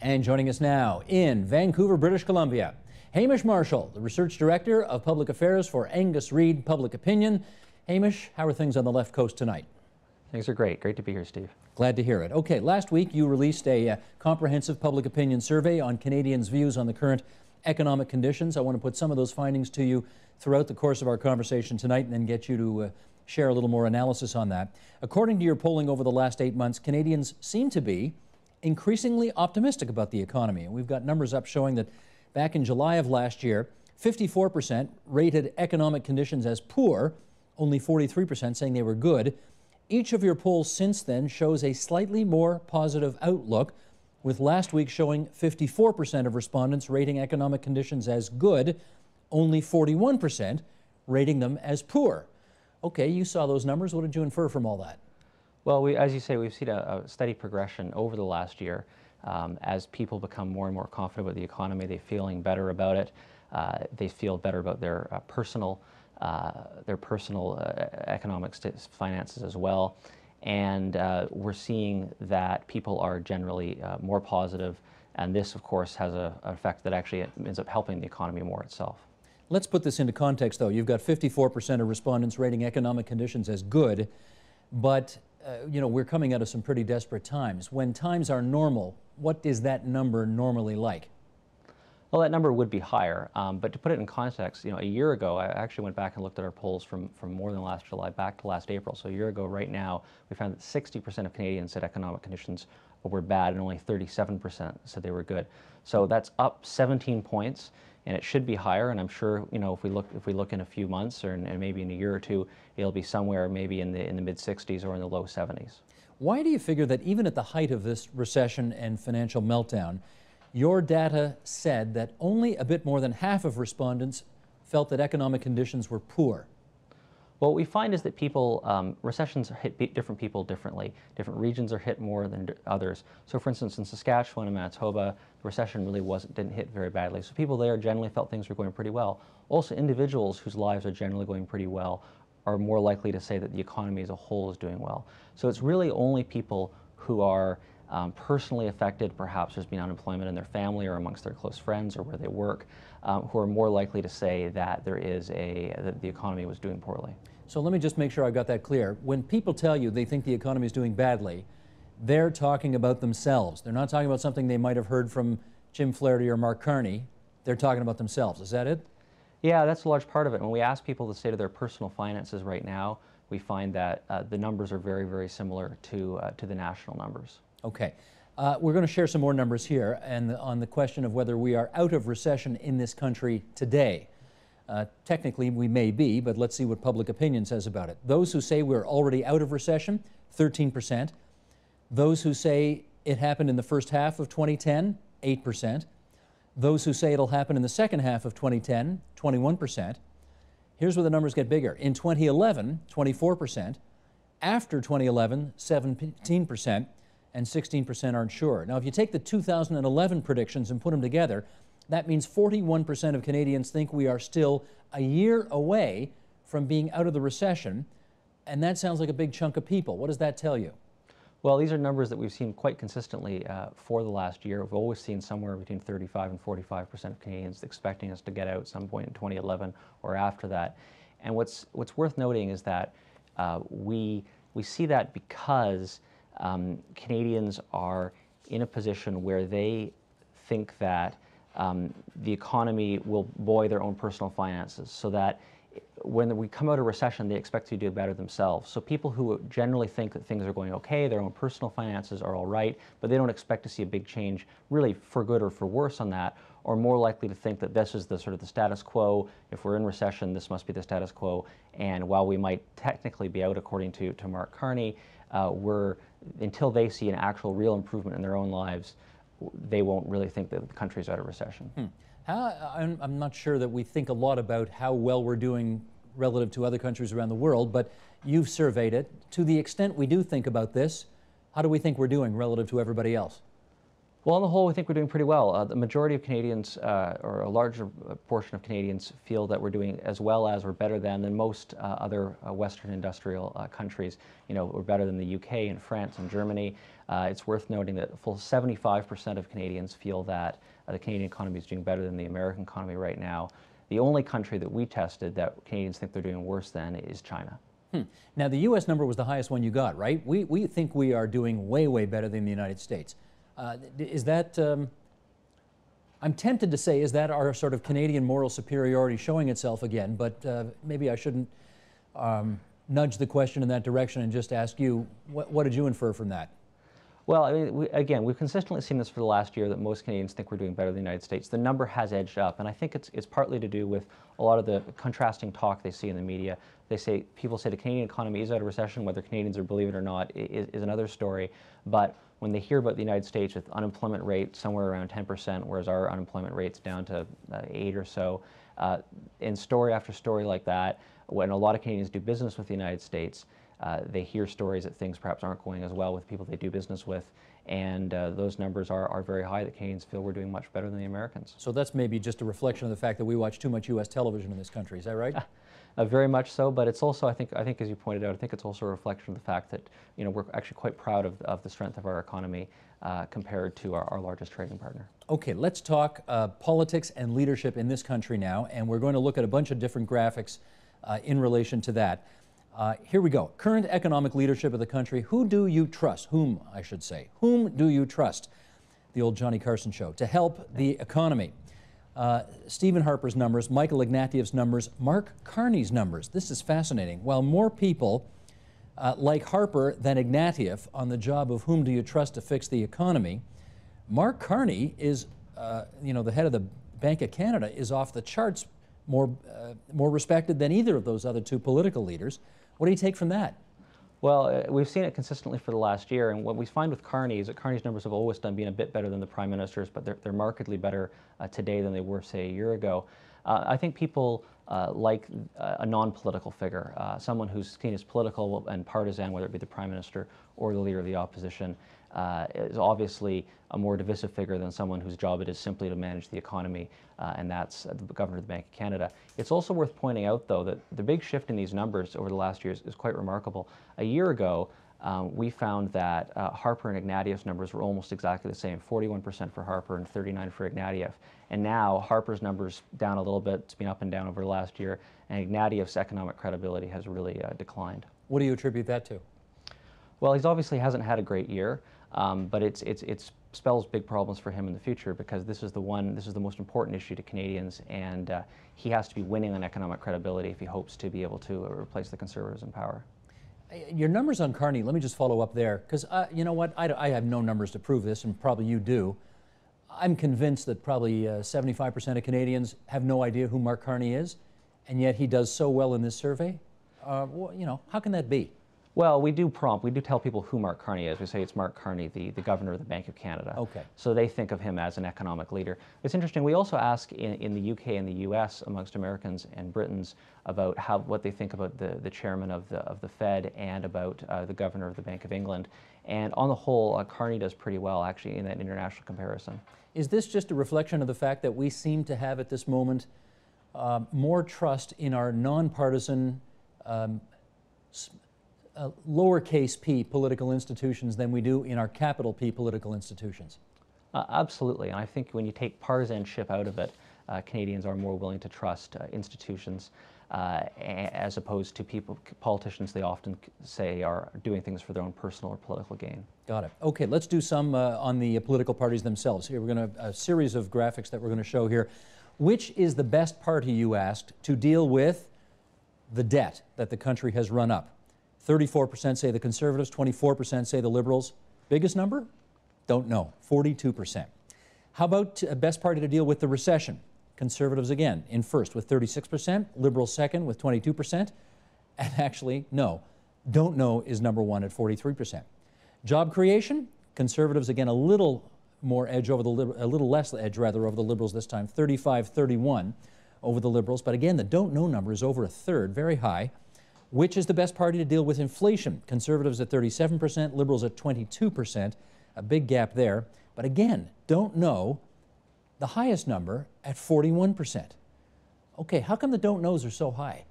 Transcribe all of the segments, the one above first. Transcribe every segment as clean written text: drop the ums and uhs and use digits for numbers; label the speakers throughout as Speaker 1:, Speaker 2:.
Speaker 1: And joining us now in Vancouver, British Columbia, Hamish Marshall, the Research Director of Public Affairs for Angus Reid Public Opinion. Hamish, how are things on the left coast tonight?
Speaker 2: Things are great. Great to be here, Steve.
Speaker 1: Glad to hear it. Okay, last week you released a comprehensive public opinion survey on Canadians' views on the current economic conditions. I want to put some of those findings to you throughout the course of our conversation tonight and then get you to share a little more analysis on that. According to your polling over the last 8 months, Canadians seem to be increasingly optimistic about the economy. And we've got numbers up showing that back in July of last year, 54% rated economic conditions as poor, only 43% saying they were good. Each of your polls since then shows a slightly more positive outlook, with last week showing 54% of respondents rating economic conditions as good, only 41% rating them as poor. Okay, you saw those numbers. What did you infer from all that?
Speaker 2: Well, as you say, we've seen a steady progression over the last year. As people become more and more confident about the economy, they're feeling better about it. They feel better about their personal economic finances as well. And we're seeing that people are generally more positive. And this, of course, has an effect that actually ends up helping the economy more itself.
Speaker 1: Let's put this into context, though. You've got 54% of respondents rating economic conditions as good, but you know, we're coming out of some pretty desperate times. When times are normal, what is that number normally like?
Speaker 2: Well, that number would be higher, but to put it in context, you know, a year ago, I actually went back and looked at our polls from more than last July back to last April. So a year ago, right now, we found that 60% of Canadians said economic conditions were bad, and only 37% said they were good. So that's up 17 points, and it should be higher. And I'm sure, you know, if we look in a few months or and maybe in a year or two, it'll be somewhere maybe in the mid 60s or in the low 70s. Why
Speaker 1: do you figure that even at the height of this recession and financial meltdown, your data said that only a bit more than half of respondents felt that economic conditions were poor?
Speaker 2: Well, what we find is that people, recessions hit different people differently. Different regions are hit more than others. So for instance, in Saskatchewan and Manitoba, the recession really didn't hit very badly. So people there generally felt things were going pretty well. Also, individuals whose lives are generally going pretty well are more likely to say that the economy as a whole is doing well. So it's really only people who are personally affected, perhaps there's been unemployment in their family or amongst their close friends or where they work, who are more likely to say that that the economy was doing poorly.
Speaker 1: So let me just make sure I've got that clear. When people tell you they think the economy is doing badly, they're talking about themselves. They're not talking about something they might have heard from Jim Flaherty or Mark Carney. They're talking about themselves. Is that it?
Speaker 2: Yeah, that's a large part of it. When we ask people the state of their personal finances right now, we find that the numbers are very, very similar to the national numbers.
Speaker 1: Okay. We're going to share some more numbers here and on the question of whether we are out of recession in this country today. Technically, we may be, but let's see what public opinion says about it. Those who say we're already out of recession, 13%. Those who say it happened in the first half of 2010, 8%. Those who say it'll happen in the second half of 2010, 21%. Here's where the numbers get bigger. In 2011, 24%. After 2011, 17%. And 16% aren't sure. Now, if you take the 2011 predictions and put them together, that means 41% of Canadians think we are still a year away from being out of the recession, and that sounds like a big chunk of people. What does that tell you?
Speaker 2: Well, these are numbers that we've seen quite consistently for the last year. We've always seen somewhere between 35 and 45% of Canadians expecting us to get out at some point in 2011 or after that. And what's worth noting is that we see that because Canadians are in a position where they think that the economy will buoy their own personal finances, so that when we come out of recession, they expect to do better themselves. So people who generally think that things are going okay, their own personal finances are all right, but they don't expect to see a big change, really for good or for worse on that, are more likely to think that this is the sort of the status quo. If we're in recession, this must be the status quo. And while we might technically be out, according to Mark Carney, until they see an actual real improvement in their own lives, they won't really think that the country's out of recession.
Speaker 1: I'm not sure that we think a lot about how well we're doing relative to other countries around the world, but you've surveyed it. To the extent we do think about this, how do we think we're doing relative to everybody else?
Speaker 2: Well, on the whole, we think we're doing pretty well. The majority of Canadians, or a larger portion of Canadians, feel that we're doing as well as or better than most other Western industrial countries. You know, we're better than the UK and France and Germany. It's worth noting that a full 75% of Canadians feel that the Canadian economy is doing better than the American economy right now. The only country that we tested that Canadians think they're doing worse than is China.
Speaker 1: Now, the U.S. number was the highest one you got, right? We think we are doing way, way better than the United States. Is that, I'm tempted to say, is that our sort of Canadian moral superiority showing itself again? But maybe I shouldn't nudge the question in that direction and just ask you, what did you infer from that?
Speaker 2: Well, I mean, again, we've consistently seen this for the last year, that most Canadians think we're doing better than the United States. The number has edged up, and I think it's partly to do with a lot of the contrasting talk they see in the media. People say the Canadian economy is out of recession. Whether Canadians are believe it or not is another story. But when they hear about the United States with unemployment rate somewhere around 10%, whereas our unemployment rate's down to 8 or so, in story after story like that, when a lot of Canadians do business with the United States, they hear stories that things perhaps aren't going as well with people they do business with, and those numbers are very high, that Canadians feel we're doing much better than the Americans.
Speaker 1: So that's maybe just a reflection of the fact that we watch too much U.S. television in this country, is that right?
Speaker 2: Very much so, but it's also, I think as you pointed out, I think it's also a reflection of the fact that, you know, we're actually quite proud of the strength of our economy compared to our largest trading partner.
Speaker 1: Okay, let's talk politics and leadership in this country now, and we're going to look at a bunch of different graphics in relation to that. Here we go. Current economic leadership of the country. Who do you trust? Whom, I should say. Whom do you trust? The old Johnny Carson show. To help the economy. Stephen Harper's numbers, Michael Ignatieff's numbers, Mark Carney's numbers. This is fascinating. While more people like Harper than Ignatieff on the job of whom do you trust to fix the economy, Mark Carney is, you know, the head of the Bank of Canada, is off the charts more respected than either of those other two political leaders. What do you take from that?
Speaker 2: Well, we've seen it consistently for the last year, and what we find with Carney is that Carney's numbers have always been a bit better than the Prime Minister's, but they're markedly better today than they were, say, a year ago. I think people like a non-political figure, someone who's seen as political and partisan, whether it be the Prime Minister or the Leader of the Opposition, is obviously a more divisive figure than someone whose job it is simply to manage the economy, and that's the Governor of the Bank of Canada. It's also worth pointing out, though, that the big shift in these numbers over the last year is quite remarkable. A year ago, we found that Harper and Ignatieff's numbers were almost exactly the same, 41% for Harper and 39% for Ignatieff. And now Harper's numbers down a little bit, it's been up and down over the last year, and Ignatieff's economic credibility has really declined. What
Speaker 1: do you attribute that to?
Speaker 2: Well, he obviously hasn't had a great year, but it spells big problems for him in the future, because this is the most important issue to Canadians, and he has to be winning on economic credibility if he hopes to be able to replace the Conservatives in power.
Speaker 1: Your numbers on Carney, let me just follow up there, because you know what, I have no numbers to prove this, and probably you do. I'm convinced that probably 75% of Canadians have no idea who Mark Carney is, and yet he does so well in this survey. Well, you know, how can that be?
Speaker 2: Well, we do tell people who Mark Carney is. We say it's Mark Carney, the Governor of the Bank of Canada.
Speaker 1: Okay.
Speaker 2: So they think of him as an economic leader. It's interesting, we also ask in the UK and the US amongst Americans and Britons about what they think about the chairman of the Fed and about the Governor of the Bank of England. And on the whole, Carney does pretty well, actually, in that international comparison.
Speaker 1: Is this just a reflection of the fact that we seem to have at this moment more trust in our nonpartisan lowercase p political institutions than we do in our capital P political institutions?
Speaker 2: Absolutely, and I think when you take partisanship out of it, Canadians are more willing to trust institutions as opposed to politicians they often say are doing things for their own personal or political gain.
Speaker 1: Got it. Okay, let's do some on the political parties themselves. Here we're going to a series of graphics that we're going to show here. Which is the best party, you asked, to deal with the debt that the country has run up? 34% say the Conservatives, 24% say the Liberals. Biggest number? Don't know, 42%. How about best party to deal with the recession? Conservatives again in first with 36%, Liberals second with 22%, and actually, no, don't know is number one at 43%. Job creation, Conservatives again a little more edge over a little less edge rather over the Liberals this time, 35-31 over the Liberals, but again the don't know number is over a third, very high. Which is the best party to deal with inflation? Conservatives at 37%, Liberals at 22%, a big gap there. but again, don't know the highest number at 41%. Okay, how come the don't knows are so high?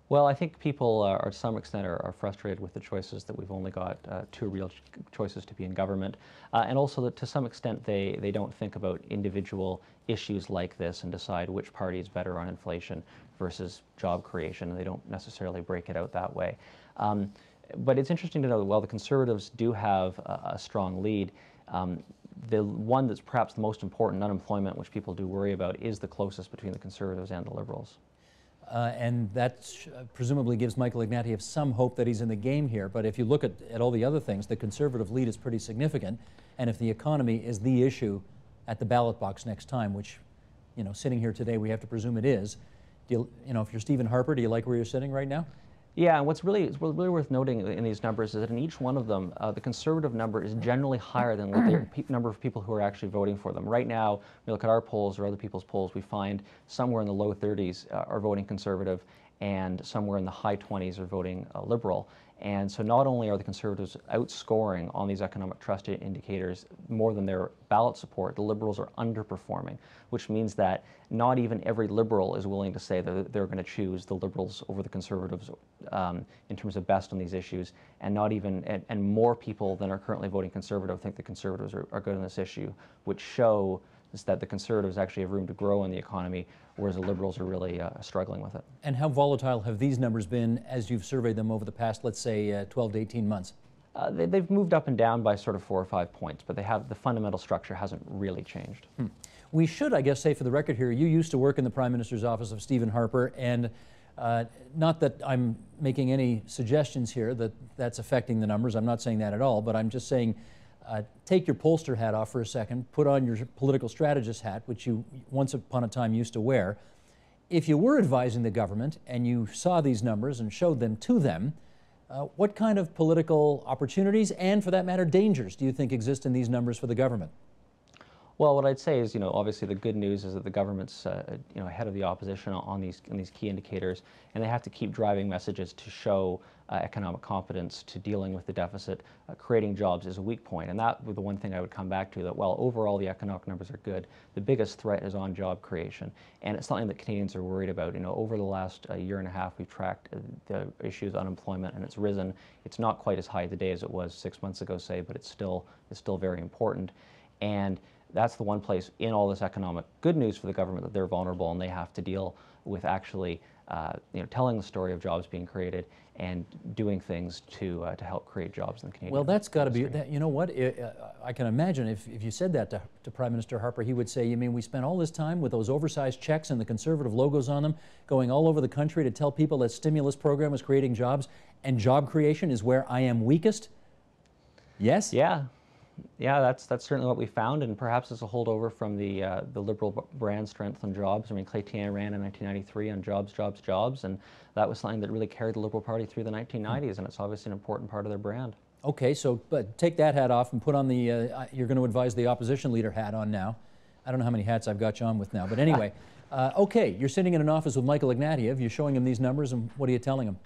Speaker 2: Well, I think people are to some extent are frustrated with the choices that we've only got two real choices to be in government, and also that to some extent they don't think about individual issues like this and decide which party is better on inflation versus job creation, and they don't necessarily break it out that way. But it's interesting to know that while the Conservatives do have a strong lead, the one that's perhaps the most important, unemployment, which people do worry about, is the closest between the Conservatives and the Liberals.
Speaker 1: And that presumably gives Michael Ignatieff some hope that he's in the game here. But if you look at all the other things, the Conservative lead is pretty significant. And if the economy is the issue at the ballot box next time, which, you know, sitting here today, we have to presume it is, do you know, if you're Stephen Harper, do you like where you're sitting right now?
Speaker 2: Yeah, and what's really worth noting in these numbers is that in each one of them, the Conservative number is generally higher than what the number of people who are actually voting for them. Right now, when we look at our polls or other people's polls, we find somewhere in the low 30s are voting Conservative, and somewhere in the high 20s are voting Liberal. And so not only are the Conservatives outscoring on these economic trust indicators more than their ballot support, the Liberals are underperforming, which means that not even every Liberal is willing to say that they're going to choose the Liberals over the Conservatives in terms of best on these issues, and not even, and more people than are currently voting Conservative think the Conservatives are good on this issue, which show that the Conservatives actually have room to grow in the economy, whereas the Liberals are really struggling with it. And
Speaker 1: how volatile have these numbers been as you've surveyed them over the past, let's say, 12 to 18 months?
Speaker 2: They've moved up and down by sort of 4 or 5 points, but the fundamental structure hasn't really changed.
Speaker 1: We should, I guess, say for the record here, you used to work in the Prime Minister's office of Stephen Harper, and not that I'm making any suggestions here that that's affecting the numbers. I'm not saying that at all, but I'm just saying take your pollster hat off for a second, put on your political strategist hat, which you once upon a time used to wear. If you were advising the government and you saw these numbers and showed them to them, what kind of political opportunities and, for that matter, dangers do you think exist in these numbers for the government?
Speaker 2: Well, what I'd say is, obviously the good news is that the government's, ahead of the opposition on these key indicators, and they have to keep driving messages to show economic competence, to dealing with the deficit. Creating jobs is a weak point, and that was the one thing I would come back to, that while overall the economic numbers are good, the biggest threat is on job creation, and it's something that Canadians are worried about. Over the last year and a half, we've tracked the issues of unemployment, and it's risen. It's not quite as high today as it was 6 months ago, say, but it's still very important. And that's the one place in all this economic good news for the government that they're vulnerable, and they have to deal with actually telling the story of jobs being created and doing things to help create jobs in the Canadian
Speaker 1: Well, that's got to be,
Speaker 2: industry.
Speaker 1: you know what, I can imagine if you said that to Prime Minister Harper, he would say, you mean we spent all this time with those oversized checks and the Conservative logos on them, going all over the country to tell people that stimulus program was creating jobs, and job creation is where I am weakest? Yes?
Speaker 2: Yeah, that's certainly what we found, and perhaps it's a holdover from the Liberal brand strength on jobs. I mean, Clay Tian ran in 1993 on jobs, jobs, jobs, and that was something that really carried the Liberal Party through the 1990s, and it's obviously an important part of their brand.
Speaker 1: Okay, so but take that hat off and put on the, you're going to advise the opposition leader hat on now. I don't know how many hats I've got you on with now, but anyway. Okay, you're sitting in an office with Michael Ignatieff, you're showing him these numbers, and what are you telling him?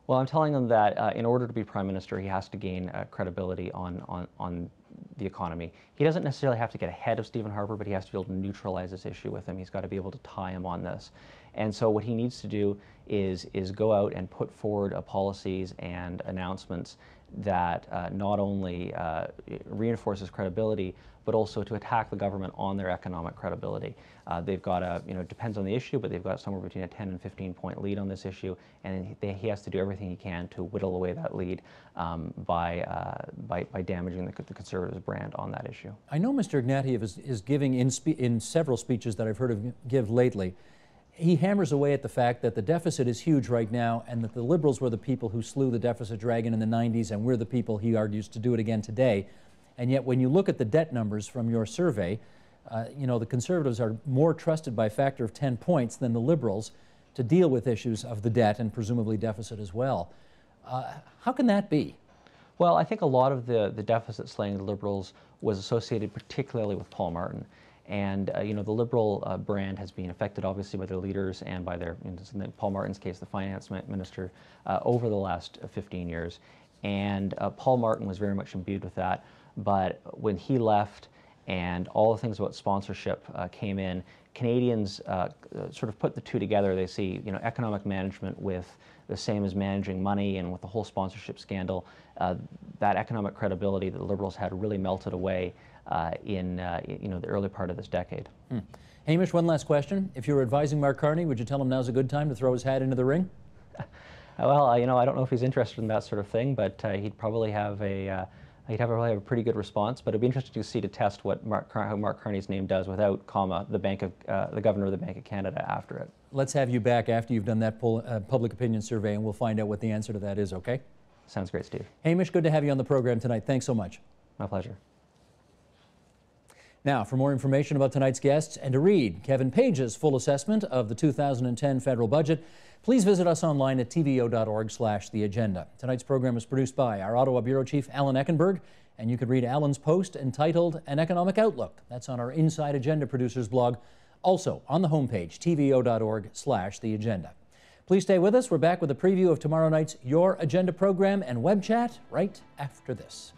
Speaker 2: Well, I'm telling him that in order to be Prime Minister, he has to gain credibility on the economy. He doesn't necessarily have to get ahead of Stephen Harper, but he has to be able to neutralize this issue with him. He's got to be able to tie him on this. And so what he needs to do is go out and put forward policies and announcements that not only reinforces credibility, but also to attack the government on their economic credibility. They've got it depends on the issue, but they've got somewhere between a 10 and 15-point lead on this issue, and he has to do everything he can to whittle away that lead by damaging the Conservatives' brand on that issue.
Speaker 1: I know Mr. Ignatieff is giving in several speeches that I've heard him give lately, he hammers away at the fact that the deficit is huge right now and that the Liberals were the people who slew the deficit dragon in the 90s, and we're the people, he argues, to do it again today. And yet when you look at the debt numbers from your survey, the Conservatives are more trusted by a factor of 10 points than the Liberals to deal with issues of the debt and presumably deficit as well. How can that be?
Speaker 2: Well, I think a lot of the deficit slaying the Liberals was associated particularly with Paul Martin. And the Liberal brand has been affected obviously by their leaders and by their, in Paul Martin's case, the finance minister, over the last 15 years. And Paul Martin was very much imbued with that. but when he left and all the things about sponsorship came in, Canadians sort of put the two together. They see, economic management with the same as managing money, and with the whole sponsorship scandal, that economic credibility that the Liberals had really melted away in the early part of this decade.
Speaker 1: Hamish, one last question. If you were advising Mark Carney, would you tell him now's a good time to throw his hat into the ring?
Speaker 2: Well, I don't know if he's interested in that sort of thing, but he'd probably have a pretty good response. But it'd be interesting to see, to test what how Mark Carney's name does without comma the governor of the Bank of Canada after it.
Speaker 1: Let's have you back after you've done that public opinion survey, and we'll find out what the answer to that is. Okay?
Speaker 2: Sounds great, Steve.
Speaker 1: Hamish, good to have you on the program tonight. Thanks so much.
Speaker 2: My pleasure.
Speaker 1: Now, for more information about tonight's guests and to read Kevin Page's full assessment of the 2010 federal budget, please visit us online at tvo.org/theagenda. Tonight's program was produced by our Ottawa Bureau Chief, Alan Eckenberg, and you could read Alan's post entitled An Economic Outlook. That's on our Inside Agenda Producers blog, also on the homepage, tvo.org/theagenda. Please stay with us. We're back with a preview of tomorrow night's Your Agenda program and web chat right after this.